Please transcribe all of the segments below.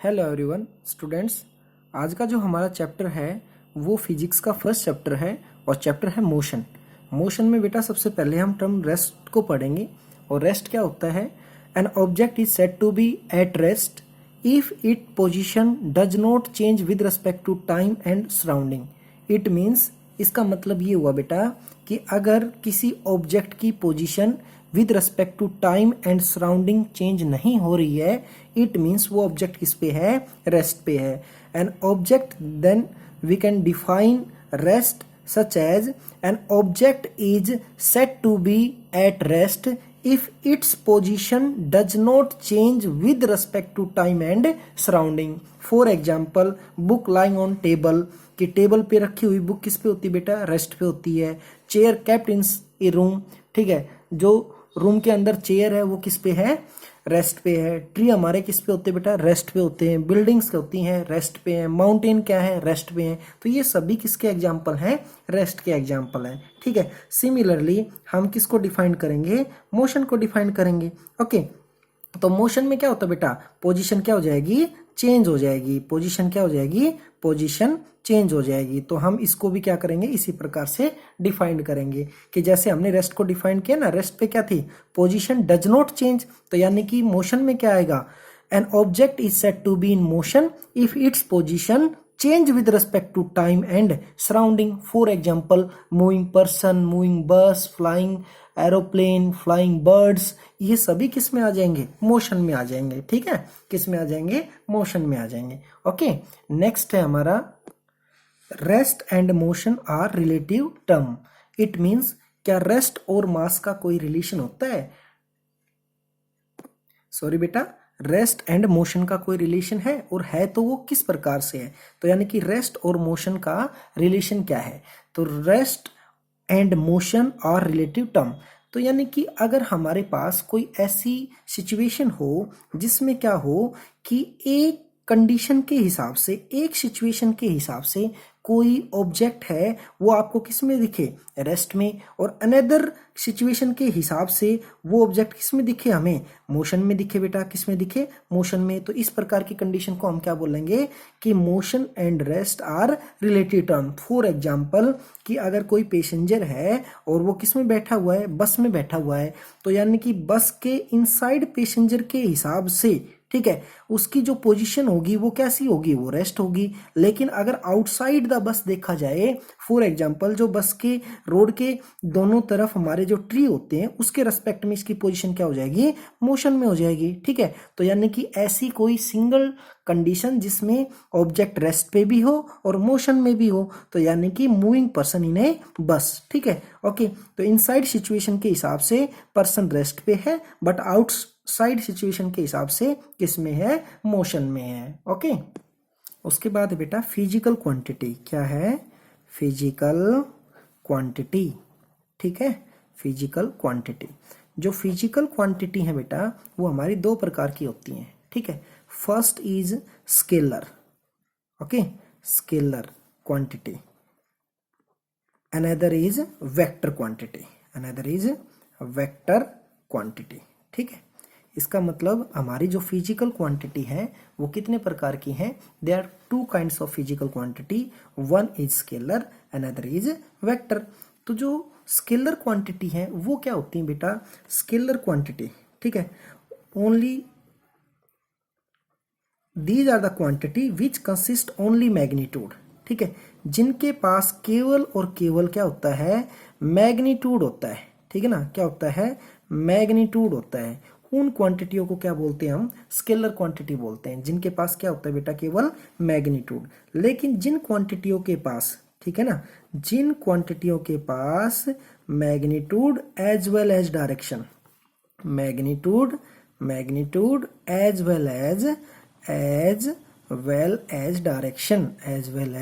Hello everyone students. आज का जो हमारा चैप्टर है वो फिजिक्स का फर्स्ट चैप्टर है और चैप्टर है मोशन। मोशन में बेटा सबसे पहले हम टर्म रेस्ट को पढ़ेंगे। और रेस्ट क्या होता है? An object is said to be at rest if it position does not change with respect to time and surrounding. It means, इसका मतलब ये हुआ बेटा कि अगर किसी ऑब्जेक्ट की position with respect to time and surrounding change नहीं हो रही है, इट मीन्स वो ऑब्जेक्ट किस पे है? रेस्ट पे है। An object then we can define rest such as an object is said to be at rest if its position does not change with respect to time and surrounding. For example, book lying on table, कि table पे रखी हुई book किस पे होती है बेटा? Rest पे होती है। Chair kept in A room, ठीक है, जो रूम के अंदर चेयर है वो किस पे है? रेस्ट पे है। ट्री हमारे किस पे होते हैं बेटा? रेस्ट पे होते हैं। बिल्डिंग्स होती हैं रेस्ट पे हैं। माउंटेन क्या है? रेस्ट पे हैं। तो ये सभी किसके एग्जाम्पल हैं? रेस्ट के एग्जाम्पल हैं, ठीक है। सिमिलरली हम किसको डिफाइन करेंगे? मोशन को डिफाइन करेंगे। ओके, तो मोशन में क्या होता है बेटा? पोजीशन क्या हो जाएगी? चेंज हो जाएगी। पोजीशन क्या हो जाएगी? पोजीशन चेंज हो जाएगी। तो हम इसको भी क्या करेंगे? इसी प्रकार से डिफाइन करेंगे कि जैसे हमने रेस्ट को डिफाइन किया ना, रेस्ट पे क्या थी? Position does not change. तो यानी कि मोशन में क्या आएगा? An object is said to be in motion if its position change with respect to time and surrounding. For example, moving person, moving bus, flying aeroplane, flying birds, ये सभी किस में आ जाएंगे? मोशन में आ जाएंगे, ठीक है। किस में आ जाएंगे? मोशन में आ जाएंगे। ओके, नेक्स्ट है हमारा rest and motion are relative term. It means, क्या रेस्ट और मास का कोई रिलेशन होता है? सॉरी बेटा, रेस्ट एंड मोशन का कोई रिलेशन है, और है तो वो किस प्रकार से है? तो यानी कि रेस्ट और मोशन का रिलेशन क्या है? तो rest and motion are relative term. तो यानी कि अगर हमारे पास कोई ऐसी सिचुएशन हो जिसमें क्या हो कि एक कंडीशन के हिसाब से, एक सिचुएशन के हिसाब से कोई ऑब्जेक्ट है वो आपको किस में दिखे? रेस्ट में। और अनदर सिचुएशन के हिसाब से वो ऑब्जेक्ट किस में दिखे? हमें मोशन में दिखे बेटा। किस में दिखे? मोशन में। तो इस प्रकार की कंडीशन को हम क्या बोलेंगे? कि motion and rest are relative term. For example, कि अगर कोई पैसेंजर है और वो किस में बैठा हुआ है? बस में बैठा हुआ है, तो यानी कि बस के इनसाइड पैसेंजर के हिसाब से, ठीक है, उसकी जो पोजीशन होगी वो कैसी होगी? वो रेस्ट होगी। लेकिन अगर आउटसाइड द बस देखा जाए, फॉर एग्जांपल, जो बस के रोड के दोनों तरफ हमारे जो ट्री होते हैं उसके रेस्पेक्ट में इसकी पोजीशन क्या हो जाएगी? मोशन में हो जाएगी, ठीक है। तो यानी कि ऐसी कोई सिंगल कंडीशन जिसमें ऑब्जेक्ट रेस्ट पे भी हो और मोशन में भी हो, तो यानी कि मूविंग पर्सन इन ए बस, ठीक है। ओके, तो इनसाइड सिचुएशन के हिसाब से पर्सन रेस्ट पे है, बट आउटसाइड सिचुएशन के हिसाब से किस में है? मोशन में है। ओके, उसके बाद बेटा फिजिकल क्वांटिटी क्या है? फिजिकल क्वांटिटी, ठीक है। फिजिकल क्वांटिटी, जो फिजिकल क्वांटिटी है बेटा वो हमारी दो प्रकार की होती हैं, ठीक है। First is scalar, okay, scalar quantity. Another is vector quantity, another is vector quantity, ठीक है। इसका मतलब हमारी जो फिजिकल क्वांटिटी है वो कितने प्रकार की हैं? They are two kinds of physical quantity, one is scalar, another is vector. तो जो स्केलर क्वांटिटी है वो क्या होती है बेटा? स्केलर क्वांटिटी, ठीक है, only these are the quantity which consist only magnitude, ठीक है, जिनके पास केवल और केवल क्या होता है? मैग्नीट्यूड होता है, ठीक है ना। क्या होता है? मैग्नीट्यूड होता है। उन क्वांटिटियों को क्या बोलते हैं? हम स्केलर क्वांटिटी बोलते हैं, जिनके पास क्या होता है बेटा? केवल मैग्नीट्यूड। लेकिन जिन क्वांटिटियों के पास, ठीक है ना, जिन क्वांटिटियों के पास magnitude as well as direction, magnitude, magnitude as well as direction, as well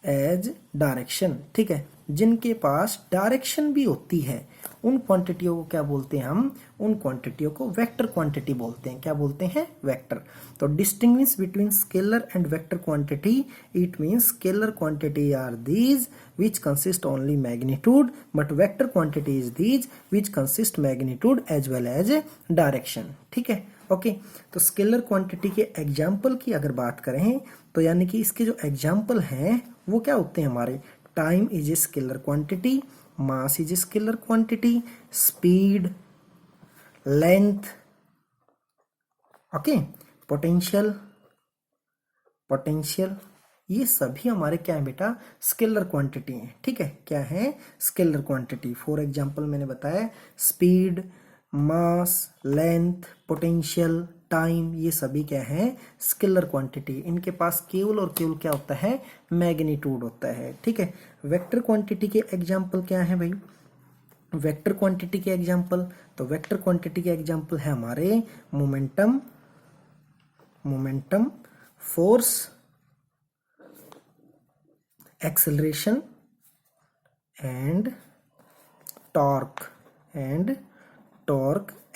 as direction, ठीक है, जिनके पास डायरेक्शन भी होती है, उन क्वांटिटियों को क्या बोलते हैं? हम उन क्वांटिटियों को वेक्टर क्वांटिटी बोलते हैं। क्या बोलते हैं? वेक्टर। तो distinguish between scalar and vector quantity, it means scalar quantity are these which consist only magnitude, but vector quantity is these which consist magnitude as well as direction, ठीक है। Okay, तो scalar quantity के example की अगर बात करें तो यानी कि इसके जो एग्जाम्पल हैं वो क्या होते हैं हमारे, time is a scalar quantity, mass is a scalar quantity, speed, length, okay, potential, potential, ये सभी हमारे क्या है बेटा, स्केलर क्वांटिटी हैं। ठीक है, क्या है, स्केलर क्वांटिटी। फॉर एग्जांपल मैंने बताया स्पीड, मास, लेंथ, पोटेंशियल, टाइम, ये सभी क्या है, स्केलर क्वांटिटी। इनके पास केवल और केवल क्या होता है, मैग्नीट्यूड होता है। ठीक है, वेक्टर क्वांटिटी के एग्जाम्पल क्या है भाई, वेक्टर क्वांटिटी के एग्जाम्पल, तो वेक्टर क्वांटिटी के एग्जाम्पल है हमारे momentum, momentum, force, acceleration and torque,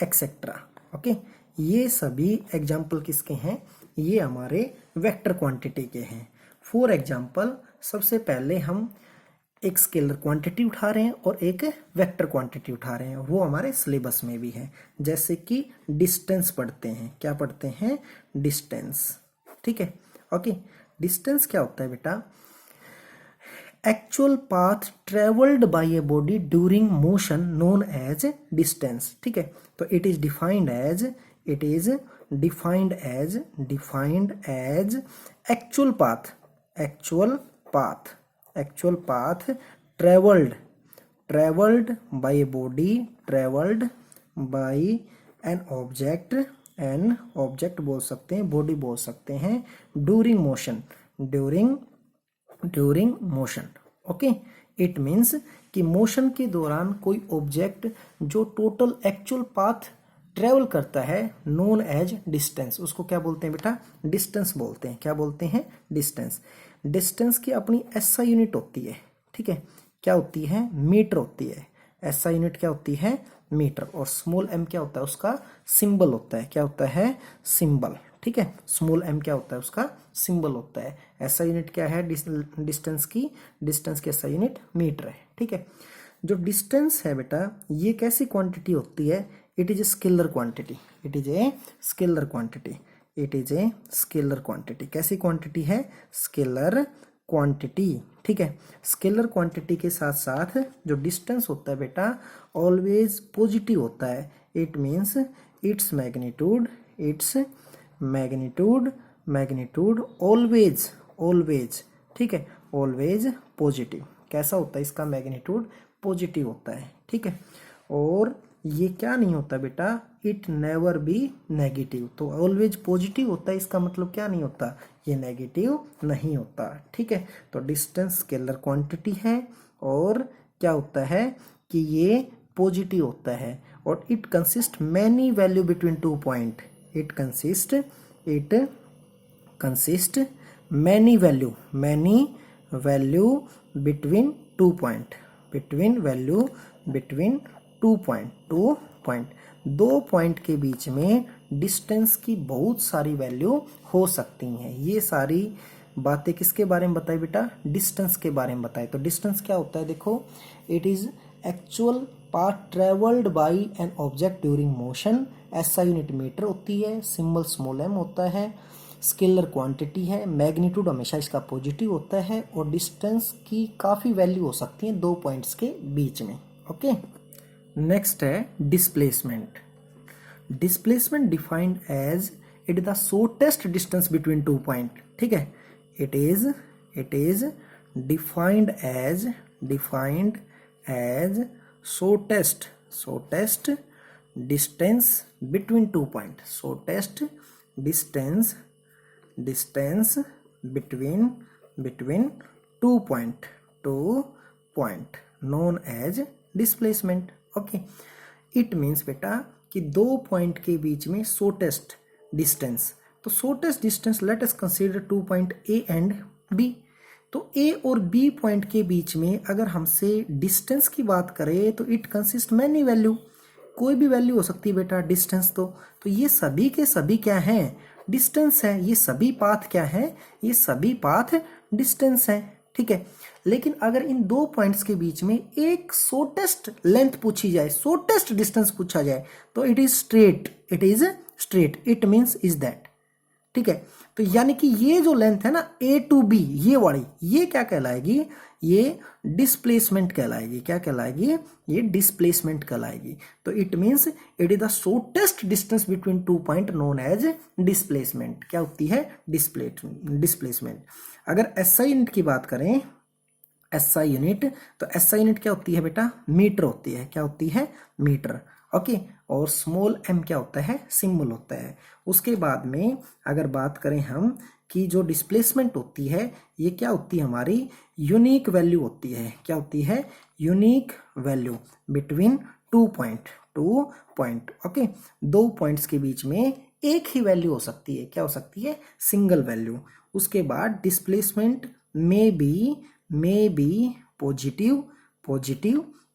etcetera. Okay, ये सभी एग्जाम्पल किसके हैं, ये हमारे वेक्टर क्वांटिटी के हैं। फॉर एग्जाम्पल सबसे पहले हम एक स्केलर क्वांटिटी उठा रहे हैं और एक वेक्टर क्वांटिटी उठा रहे हैं, वो हमारे सिलेबस में भी है। जैसे कि डिस्टेंस पढ़ते हैं, क्या पढ़ते हैं, डिस्टेंस। ठीक है, ओके, डिस्टेंस क्या होता है बेटा, actual path travelled by a body during motion known as distance. ठीक है, तो it is defined as, it is defined as actual path, actual path, actual path travelled, travelled by a body, travelled by an object, an object बोल सकते हैं, body बोल सकते हैं, during motion, during motion. Okay, it means कि motion के दौरान कोई ऑब्जेक्ट जो टोटल एक्चुअल पाथ ट्रेवल करता है नोन एज डिस्टेंस, उसको क्या बोलते हैं बेटा, डिस्टेंस बोलते हैं। क्या बोलते हैं, डिस्टेंस। डिस्टेंस की अपनी एसआई यूनिट होती है। ठीक है, क्या होती है, मीटर होती है। एसआई यूनिट क्या होती है, मीटर। और स्मॉल एम क्या होता है, उसका सिंबल होता है। क्या होता है, सिंबल। ठीक है, स्मॉल एम क्या होता है, उसका सिंबल होता है। ऐसा यूनिट क्या है डिस्टेंस की, डिस्टेंस की ऐसा यूनिट मीटर है। ठीक है, जो डिस्टेंस है बेटा ये कैसी क्वांटिटी होती है, it is a scalar quantity, it is a scalar quantity, it is a scalar quantity. कैसी क्वांटिटी है, स्केलर क्वांटिटी। ठीक है, स्केलर क्वांटिटी के साथ साथ जो डिस्टेंस होता है बेटा ऑलवेज पॉजिटिव होता है। It means its magnitude, its magnitude always, always, ठीक है, ऑलवेज पॉजिटिव। कैसा होता है इसका मैग्नीट्यूड, पॉजिटिव होता है। ठीक है, और ये क्या नहीं होता बेटा, इट नेवर बी नेगेटिव। तो ऑलवेज पॉजिटिव होता है, इसका मतलब क्या नहीं होता, ये नेगेटिव नहीं होता। ठीक है, तो डिस्टेंस स्केलर क्वांटिटी है और क्या होता है कि ये पॉजिटिव होता है और it consist many value between 2 point, it consist many value between 2 point, between 2 point, 2 point के बीच में डिस्टेंस की बहुत सारी वैल्यू हो सकती हैं। ये सारी बातें किसके बारे में बताई बेटा, डिस्टेंस के बारे में बताई। तो डिस्टेंस क्या होता है, देखो, it is actual path travelled by an object during motion. ऐसा यूनिट मीटर होती है, सिंबल स्मॉल एम होता है, स्केलर क्वांटिटी है, मैग्नीट्यूड हमेशा इसका पॉजिटिव होता है और डिस्टेंस की काफ़ी वैल्यू हो सकती है 2 पॉइंट्स के बीच में। ओके, नेक्स्ट है displacement. Displacement defined as it is the shortest distance between 2 point. ठीक है, it is defined as shortest distance between 2 point, shortest distance between 2 point known as displacement. Okay, it means बेटा कि 2 point के बीच में shortest distance, तो shortest distance let us consider 2 point A and B. तो A और B point के बीच में अगर हमसे डिस्टेंस की बात करें तो इट कंसिस्ट मैनी वैल्यू, कोई भी वैल्यू हो सकती है बेटा डिस्टेंस। तो ये सभी के सभी क्या हैं, डिस्टेंस है। ये सभी पाथ क्या है, ये सभी पाथ डिस्टेंस है। ठीक है, लेकिन अगर इन 2 पॉइंट्स के बीच में एक शॉर्टेस्ट लेंथ पूछी जाए, शॉर्टेस्ट डिस्टेंस पूछा जाए, तो it is straight, it means is that. ठीक है, तो यानी कि ये जो लेंथ है ना A to B, ये वाली, ये क्या कहलाएगी, ये डिस्प्लेसमेंट कहलाएगी। क्या कहलाएगी, ये डिस्प्लेसमेंट कहलाएगी। तो it means it is the shortest distance between 2 point known as displacement. क्या होती है, डिस्प्लेसमेंट। अगर SI यूनिट की बात करें, SI यूनिट, तो SI यूनिट क्या होती है बेटा, मीटर होती है। क्या होती है, मीटर। ओके, और स्मॉल m क्या होता है, सिंबल होता है। उसके बाद में अगर बात करें हम कि जो डिस्प्लेसमेंट होती है ये क्या होती है, हमारी यूनिक वैल्यू होती है। क्या होती है, unique value between 2 point. Okay, 2 points के बीच में एक ही वैल्यू हो सकती है। क्या हो सकती है, सिंगल वैल्यू। उसके बाद डिस्प्लेसमेंट में be positive,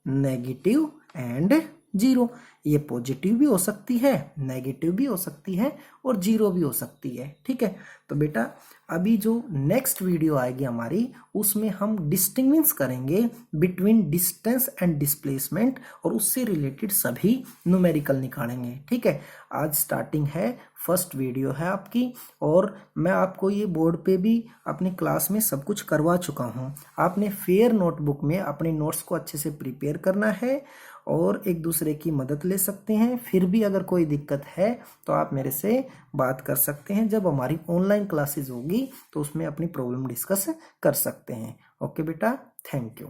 negative and zero. ये पॉजिटिव भी हो सकती है, नेगेटिव भी हो सकती है और जीरो भी हो सकती है। ठीक है, तो बेटा अभी जो नेक्स्ट वीडियो आएगी हमारी, उसमें हम डिस्टिंग्विश करेंगे बिटवीन डिस्टेंस एंड डिस्प्लेसमेंट और उससे रिलेटेड सभी न्यूमेरिकल निकालेंगे। ठीक है, आज स्टार्टिंग है, फर्स्ट वीडियो है आपकी, और मैं आपको ये बोर्ड पे भी अपनी क्लास में सब कुछ करवा चुका हूँ। आपने फेयर नोटबुक में अपने नोट्स को अच्छे से प्रिपेयर करना है और एक दूसरे की मदद ले सकते हैं। फिर भी अगर कोई दिक्कत है तो आप मेरे से बात कर सकते हैं। जब हमारी ऑनलाइन क्लासेस होगी तो उसमें अपनी प्रॉब्लम डिस्कस कर सकते हैं। ओके बेटा, थैंक यू।